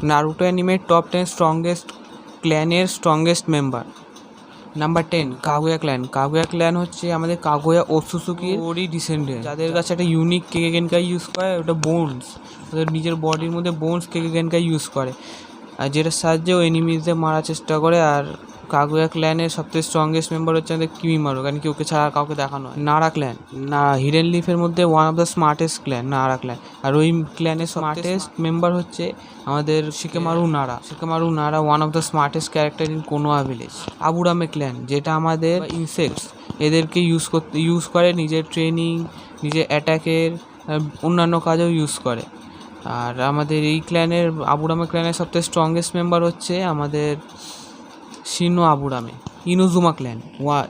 Naruto অ্যানিমের top 10 strongest ক্ল্যানের strongest member. Number 10 Kaguya clan. Kaguya clan হচ্ছে আমাদের কাগুয়া ওৎসুসুকির ওরই ডিসেন্ডেন্ট, যাদের কাছে একটা ইউনিক কেকে গেনকাই ইউজ করে, ওটা বোনস, ওদের নিজের বডির মধ্যে বোনস কেকে গেনকাই ইউজ করে, আর যেটার সাহায্যে ও এনিমিজদের মারার চেষ্টা করে। আর কাগুয়া ক্ল্যানের সবথেকে স্ট্রংগেস্ট মেম্বার হচ্ছে আমাদের কিমিমারু, কারণ কি ওকে ছাড়া আর কাউকে দেখানো হয়। নারা ক্ল্যান, না হিডেন লিফের মধ্যে one of the smartest clan নারা ক্ল্যান, আর ওই ক্ল্যানের স্মার্টেস্ট মেম্বার হচ্ছে আমাদের শিকেমারু Nara. Shikamaru Nara one of the smartest character in Konoha village. Aburame clan, যেটা আমাদের ইনসেক্টস এদেরকে ইউজ করে নিজের ট্রেনিং, নিজের অ্যাটাকের, অন্যান্য কাজেও ইউজ করে। আর আমাদের এই ক্ল্যানের আবুরামে ক্ল্যানের সবথেকে স্ট্রংগেস্ট মেম্বার হচ্ছে আমাদের শিনো আবুরামে। ইনুজুমা ক্ল্যান,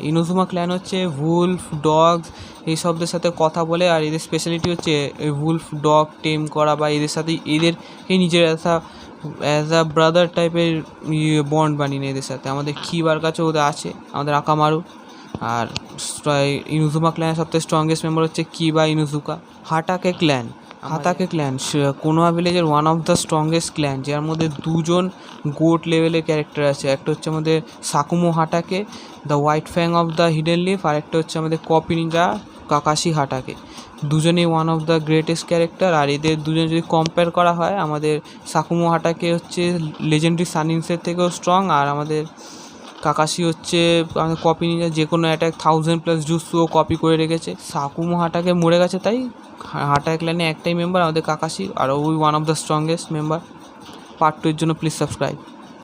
ইনুজুমা ক্ল্যান হচ্ছে ভুলফ, ডগস এইসবদের সাথে কথা বলে, আর এদের স্পেশালিটি হচ্ছে ভুলফ ডগ টেম করা, বা এদের সাথে এদেরকে নিজের অ্যাজ আ ব্রাদার টাইপের বন্ড বানিয়ে নেয় এদের সাথে। আমাদের কিবার কাছে ওদের আছে, আমাদের আকামারু। আর ইনুজুমা ক্ল্যানের সবথেকে স্ট্রংগেস্ট মেম্বার হচ্ছে Kiba Inuzuka. Hatake clan, Hatake clan Konoha ভিলেজের one of the strongest clan, যার মধ্যে দুজন গোট লেভেলের ক্যারেক্টার আছে। একটা হচ্ছে আমাদের Sakumo Hatake, the white fang of the hidden leaf, আর একটা হচ্ছে আমাদের কপি নিনজা কাকাশি হাটাকে। দুজনেই one of the greatest character. আর এদের দুজন যদি কম্পেয়ার করা হয়, আমাদের সাকুমো হাটাকে হচ্ছে লেজেন্ডারি সানিন্সের থেকেও স্ট্রং, আর আমাদের কাকাশি হচ্ছে আমাদের কপি নিনজা, যে কোনো অ্যাটাক 1000+ জুসও কপি করে রেখেছে। সাকুমো হাটাকে মরে গেছে, তাই হাটা ক্ল্যানে একটাই মেম্বার আমাদের কাকাশি, আর ওই one of the strongest member. Part 2 এর জন্য প্লিজ সাবস্ক্রাইব।